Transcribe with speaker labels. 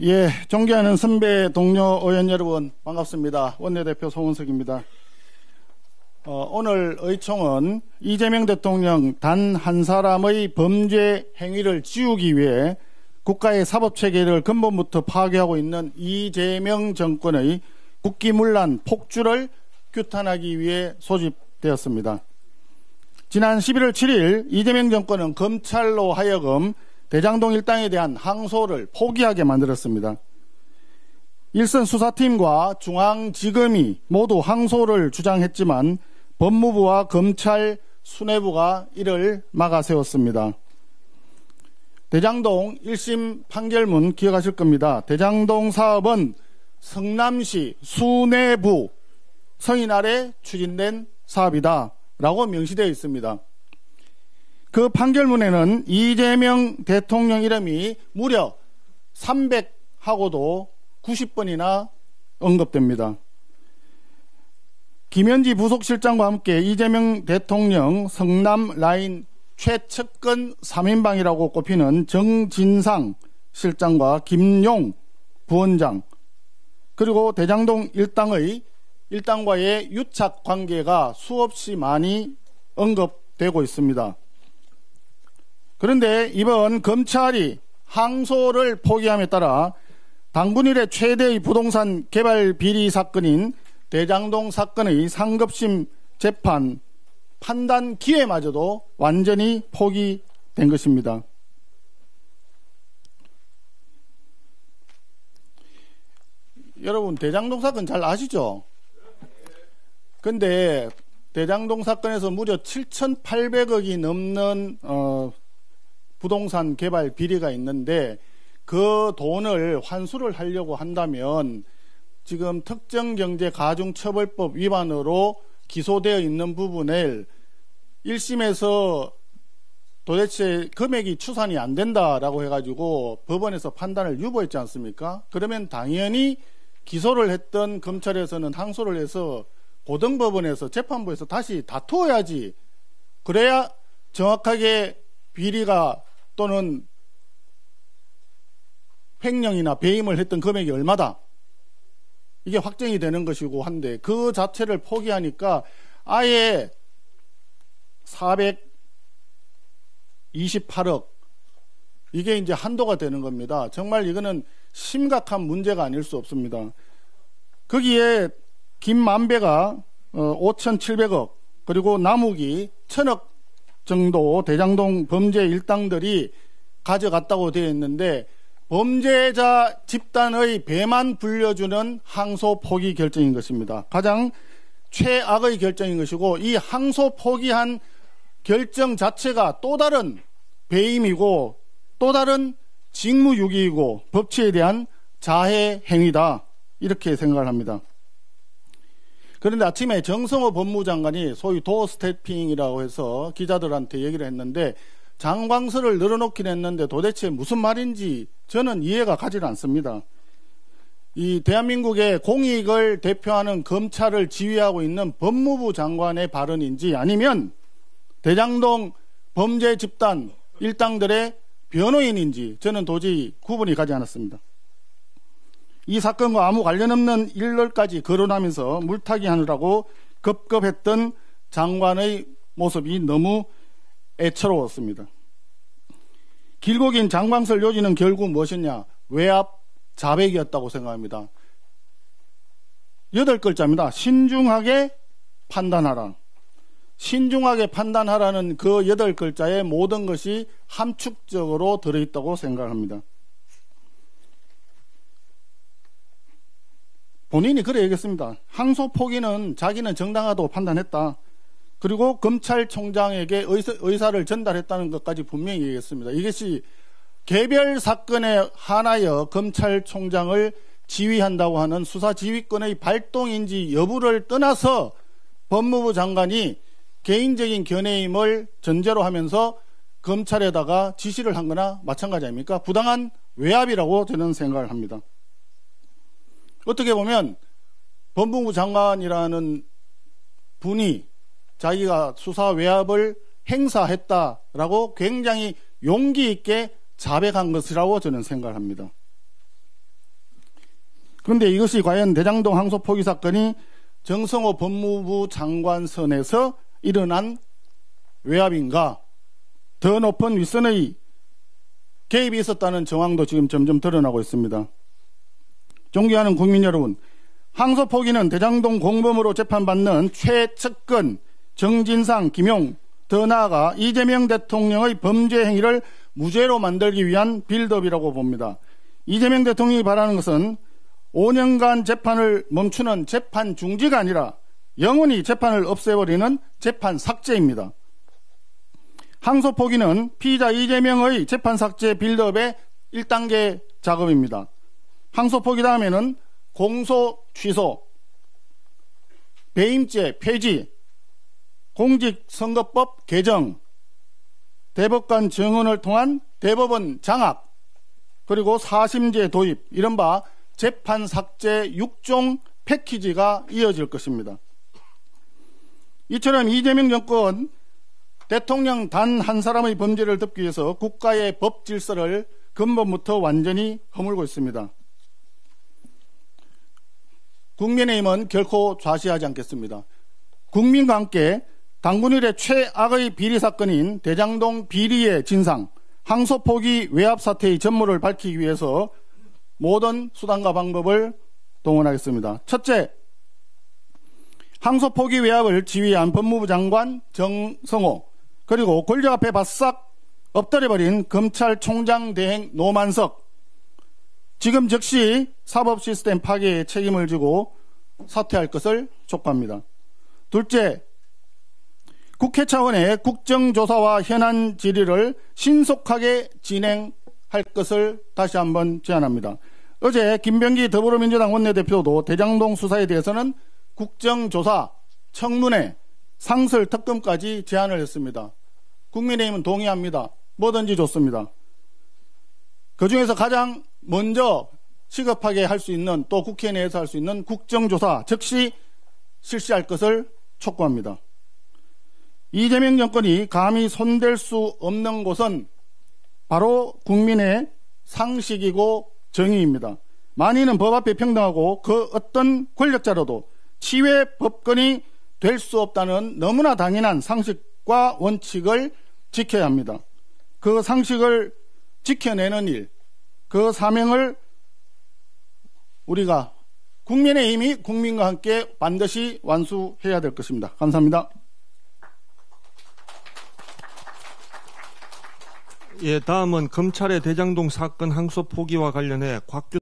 Speaker 1: 예, 존경하는 선배 동료 의원 여러분 반갑습니다. 원내대표 송은석입니다. 오늘 의총은 이재명 대통령 단 한 사람의 범죄 행위를 지우기 위해 국가의 사법체계를 근본부터 파괴하고 있는 이재명 정권의 국기문란 폭주를 규탄하기 위해 소집되었습니다. 지난 11월 7일 이재명 정권은 검찰로 하여금 대장동 일당에 대한 항소를 포기하게 만들었습니다. 일선 수사팀과 중앙지검이 모두 항소를 주장했지만 법무부와 검찰 수뇌부가 이를 막아세웠습니다. 대장동 1심 판결문 기억하실 겁니다. 대장동 사업은 성남시 수뇌부 성인 아래 추진된 사업이다 라고 명시되어 있습니다. 그 판결문에는 이재명 대통령 이름이 무려 300하고도 90번이나 언급됩니다. 김현지 부속실장과 함께 이재명 대통령 성남 라인 최측근 3인방이라고 꼽히는 정진상 실장과 김용 부원장, 그리고 대장동 일당과의 유착 관계가 수없이 많이 언급되고 있습니다. 그런데 이번 검찰이 항소를 포기함에 따라 당군 이래 최대의 부동산 개발 비리 사건인 대장동 사건의 상급심 재판 판단 기회마저도 완전히 포기된 것입니다. 여러분, 대장동 사건 잘 아시죠? 근데 대장동 사건에서 무려 7,800억이 넘는 부동산 개발 비리가 있는데 그 돈을 환수를 하려고 한다면 지금 특정경제가중처벌법 위반으로 기소되어 있는 부분을 1심에서 도대체 금액이 추산이 안 된다라고 해가지고 법원에서 판단을 유보했지 않습니까? 그러면 당연히 기소를 했던 검찰에서는 항소를 해서 고등법원에서 재판부에서 다시 다투어야지. 그래야 정확하게 비리가 또는 횡령이나 배임을 했던 금액이 얼마다, 이게 확정이 되는 것이고 한데 그 자체를 포기하니까 아예 428억, 이게 이제 한도가 되는 겁니다. 정말 이거는 심각한 문제가 아닐 수 없습니다. 거기에 김만배가 5,700억, 그리고 남욱이 1,000억 정도 대장동 범죄 일당들이 가져갔다고 되어 있는데 범죄자 집단의 배만 불려주는 항소 포기 결정인 것입니다. 가장 최악의 결정인 것이고, 이 항소 포기한 결정 자체가 또 다른 배임이고 또 다른 직무유기이고 법치에 대한 자해 행위다, 이렇게 생각을 합니다. 그런데 아침에 정성호 법무장관이 소위 도어 스태핑이라고 해서 기자들한테 얘기를 했는데 장관서를 늘어놓긴 했는데 도대체 무슨 말인지 저는 이해가 가지 않습니다. 이 대한민국의 공익을 대표하는 검찰을 지휘하고 있는 법무부 장관의 발언인지 아니면 대장동 범죄 집단 일당들의 변호인인지 저는 도저히 구분이 가지 않았습니다. 이 사건과 아무 관련 없는 일렬까지 거론하면서 물타기 하느라고 급급했던 장관의 모습이 너무 애처로웠습니다. 길고 긴 장관설 요지는 결국 무엇이냐? 외압 자백이었다고 생각합니다. 8글자입니다. 신중하게 판단하라. 신중하게 판단하라는 그 8글자에 모든 것이 함축적으로 들어있다고 생각합니다. 본인이 그래 얘기했습니다. 항소 포기는 자기는 정당하다고 판단했다. 그리고 검찰총장에게 의사를 전달했다는 것까지 분명히 얘기했습니다. 이것이 개별 사건에 한하여 검찰총장을 지휘한다고 하는 수사지휘권의 발동인지 여부를 떠나서 법무부 장관이 개인적인 견해임을 전제로 하면서 검찰에다가 지시를 한 거나 마찬가지 아닙니까? 부당한 외압이라고 저는 생각을 합니다. 어떻게 보면 법무부 장관이라는 분이 자기가 수사 외압을 행사했다라고 굉장히 용기 있게 자백한 것이라고 저는 생각을 합니다. 그런데 이것이 과연 대장동 항소 포기 사건이 정성호 법무부 장관 선에서 일어난 외압인가? 더 높은 윗선의 개입이 있었다는 정황도 지금 점점 드러나고 있습니다. 존경하는 국민 여러분, 항소 포기는 대장동 공범으로 재판받는 최측근 정진상, 김용, 더 나아가 이재명 대통령의 범죄 행위를 무죄로 만들기 위한 빌드업이라고 봅니다. 이재명 대통령이 바라는 것은 5년간 재판을 멈추는 재판 중지가 아니라 영원히 재판을 없애버리는 재판 삭제입니다. 항소 포기는 피의자 이재명의 재판 삭제 빌드업의 1단계 작업입니다. 항소 포기 다음에는 공소 취소, 배임죄 폐지, 공직선거법 개정, 대법관 정원을 통한 대법원 장악, 그리고 사심제 도입, 이른바 재판 삭제 6종 패키지가 이어질 것입니다. 이처럼 이재명 정권 대통령 단 한 사람의 범죄를 덮기 위해서 국가의 법 질서를 근본부터 완전히 허물고 있습니다. 국민의힘은 결코 좌시하지 않겠습니다. 국민과 함께 당군 이래 최악의 비리 사건인 대장동 비리의 진상, 항소 포기 외압 사태의 전모를 밝히기 위해서 모든 수단과 방법을 동원하겠습니다. 첫째, 항소 포기 외압을 지휘한 법무부 장관 정성호, 그리고 권력 앞에 바싹 엎드려버린 검찰총장 대행 노만석, 지금 즉시 사법 시스템 파괴에 책임을 지고 사퇴할 것을 촉구합니다. 둘째, 국회 차원의 국정조사와 현안 질의를 신속하게 진행할 것을 다시 한번 제안합니다. 어제 김병기 더불어민주당 원내대표도 대장동 수사에 대해서는 국정조사, 청문회, 상설 특검까지 제안을 했습니다. 국민의힘은 동의합니다. 뭐든지 좋습니다. 그중에서 가장 먼저 시급하게 할 수 있는, 또 국회 내에서 할 수 있는 국정조사 즉시 실시할 것을 촉구합니다. 이재명 정권이 감히 손댈 수 없는 곳은 바로 국민의 상식이고 정의입니다. 만인은 법 앞에 평등하고 그 어떤 권력자로도 치외 법권이 될 수 없다는 너무나 당연한 상식과 원칙을 지켜야 합니다. 그 상식을 지켜내는 일, 그 사명을 우리가 국민의힘이 국민과 함께 반드시 완수해야 될 것입니다. 감사합니다.
Speaker 2: 예, 다음은 검찰의 대장동 사건 항소 포기와 관련해 곽